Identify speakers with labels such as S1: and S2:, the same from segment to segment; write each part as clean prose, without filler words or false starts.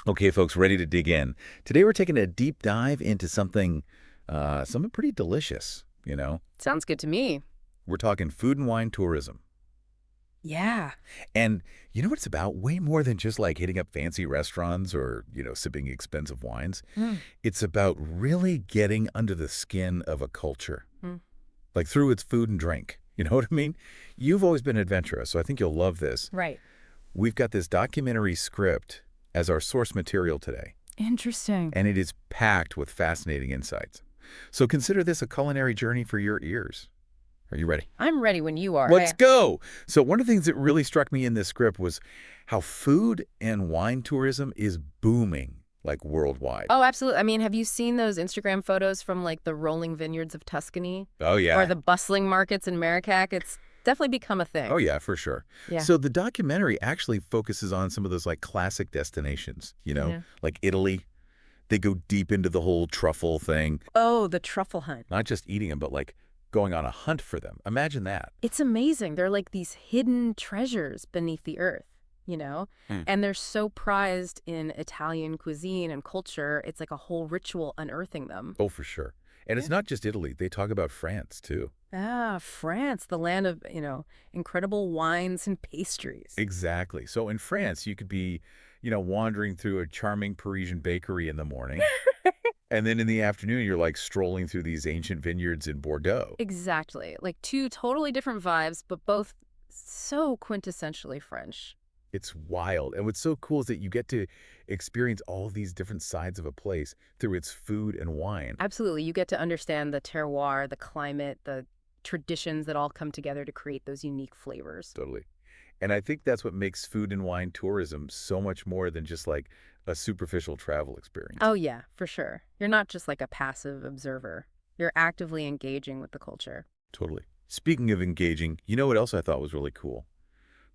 S1: Okay, folks, ready to dig in. Today we're taking a deep dive into something pretty delicious.
S2: Sounds good to me.
S1: We're talking food and wine tourism.
S2: Yeah.
S1: And you know what it's about? Way more than just like hitting up fancy restaurants or sipping expensive wines.
S2: Mm.
S1: It's about really getting under the skin of a culture,
S2: Mm.
S1: like through its food and drink. You know what I mean? You've always been adventurous, so I think you'll love this.
S2: Right.
S1: We've got this documentary script as our source material today,
S2: Interesting.
S1: and it is packed with fascinating insights. So consider this a culinary journey for your ears. Are you ready?
S2: I'm ready when you are.
S1: Let's go! So one of the things that really struck me in this script was how food and wine tourism is booming, like worldwide.
S2: Oh, absolutely. I mean, have you seen those Instagram photos from like the rolling vineyards of Tuscany
S1: Oh, yeah.
S2: or the bustling markets in Marrakech? It's definitely become a thing.
S1: Oh, yeah, for sure.
S2: Yeah.
S1: So the documentary actually focuses on some of those like classic destinations,
S2: Yeah.
S1: like Italy. They go deep into the whole truffle thing,
S2: Oh, the truffle hunt.
S1: not just eating them, but like going on a hunt for them. Imagine that.
S2: It's amazing. They're like these hidden treasures beneath the earth.
S1: Mm.
S2: And they're so prized in Italian cuisine and culture. It's like a whole ritual unearthing them.
S1: Oh, for sure. And it's
S2: Yeah.
S1: not just Italy. They talk about France, too.
S2: Ah, France, the land of, incredible wines and pastries.
S1: Exactly. So in France, you could be wandering through a charming Parisian bakery in the morning, and then in the afternoon, you're like strolling through these ancient vineyards in Bordeaux.
S2: Exactly. Like two totally different vibes, but both so quintessentially French.
S1: It's wild. And what's so cool is that you get to experience all these different sides of a place through its food and wine.
S2: Absolutely. You get to understand the terroir, the climate, the traditions that all come together to create those unique flavors.
S1: Totally. And I think that's what makes food and wine tourism so much more than just like a superficial travel experience.
S2: Oh, yeah, for sure. You're not just like a passive observer. You're actively engaging with the culture.
S1: Totally. Speaking of engaging, you know what else I thought was really cool?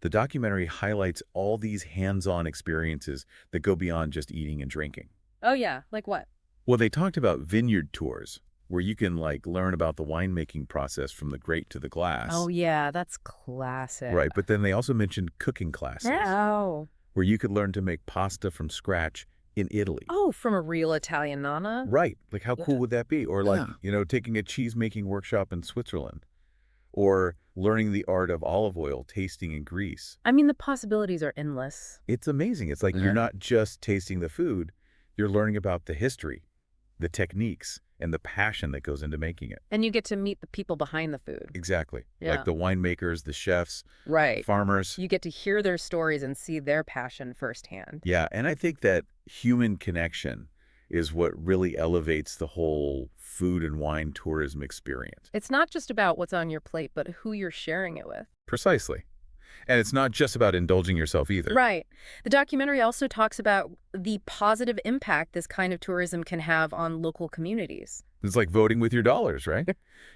S1: The documentary highlights all these hands-on experiences that go beyond just eating and drinking.
S2: Oh, yeah. Like what?
S1: Well, they talked about vineyard tours, where you can like learn about the winemaking process from the grape to the glass.
S2: Oh, yeah, that's classic.
S1: Right, but then they also mentioned cooking classes,
S2: Oh.
S1: where you could learn to make pasta from scratch in Italy.
S2: Oh, from a real Italian nana?
S1: Right, like how
S2: Yeah.
S1: cool would that be? Or like,
S2: Yeah.
S1: taking a cheese-making workshop in Switzerland, or learning the art of olive oil tasting in Greece.
S2: I mean, the possibilities are endless.
S1: It's amazing. It's like you're not just tasting the food, you're learning about the history, the techniques, and the passion that goes into making it.
S2: And you get to meet the people behind the food.
S1: Exactly.
S2: Yeah.
S1: Like the winemakers, the chefs,
S2: Right.
S1: farmers.
S2: You get to hear their stories and see their passion firsthand.
S1: Yeah, and I think that human connection is what really elevates the whole food and wine tourism experience.
S2: It's not just about what's on your plate, but who you're sharing it with.
S1: Precisely. And it's not just about indulging yourself either.
S2: Right. The documentary also talks about the positive impact this kind of tourism can have on local communities.
S1: It's like voting with your dollars, right?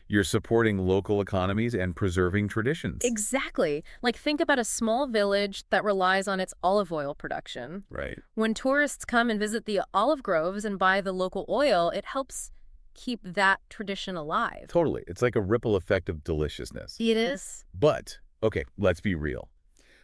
S1: You're supporting local economies and preserving traditions.
S2: Exactly. Like, think about a small village that relies on its olive oil production.
S1: Right.
S2: When tourists come and visit the olive groves and buy the local oil, it helps keep that tradition alive.
S1: Totally. It's like a ripple effect of deliciousness.
S2: It is.
S1: But, okay, let's be real.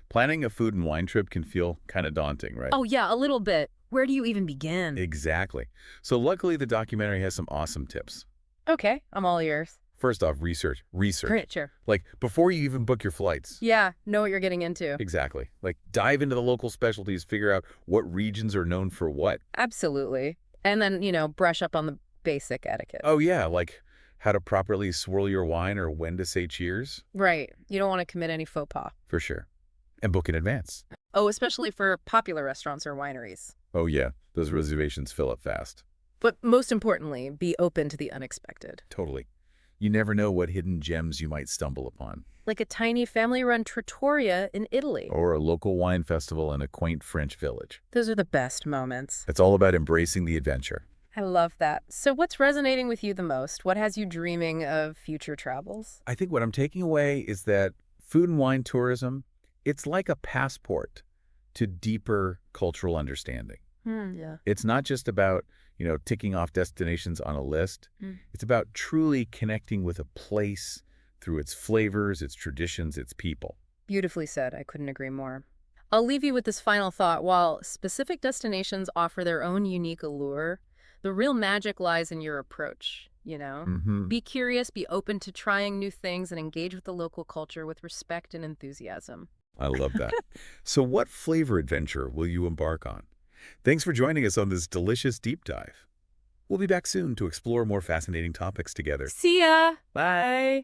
S1: Planning a food and wine trip can feel kind of daunting, right?
S2: Oh, yeah, a little bit. Where do you even begin?
S1: Exactly. So luckily, the documentary has some awesome tips.
S2: Okay, I'm all ears.
S1: First off, research.
S2: Great, sure.
S1: Like, before you even book your flights.
S2: Yeah, know what you're getting into.
S1: Exactly. Like, dive into the local specialties, figure out what regions are known for what.
S2: Absolutely. And then, brush up on the basic etiquette.
S1: Oh, yeah, like how to properly swirl your wine or when to say cheers.
S2: Right. You don't want to commit any faux pas.
S1: For sure. And book in advance.
S2: Oh, especially for popular restaurants or wineries.
S1: Oh, yeah, those reservations fill up fast.
S2: But most importantly, be open to the unexpected.
S1: Totally. You never know what hidden gems you might stumble upon.
S2: Like a tiny family-run trattoria in Italy.
S1: Or a local wine festival in a quaint French village.
S2: Those are the best moments.
S1: It's all about embracing the adventure.
S2: I love that. So what's resonating with you the most? What has you dreaming of future travels?
S1: I think what I'm taking away is that food and wine tourism, it's like a passport to deeper cultural understanding.
S2: Yeah.
S1: It's not just about ticking off destinations on a list. It's about truly connecting with a place through its flavors, its traditions, its people.
S2: Beautifully said. I couldn't agree more. I'll leave you with this final thought. While specific destinations offer their own unique allure, the real magic lies in your approach, you know?
S1: Hmm.
S2: Be curious, be open to trying new things, and engage with the local culture with respect and enthusiasm.
S1: I love that. So what flavor adventure will you embark on? Thanks for joining us on this delicious deep dive. We'll be back soon to explore more fascinating topics together.
S2: See ya! Bye!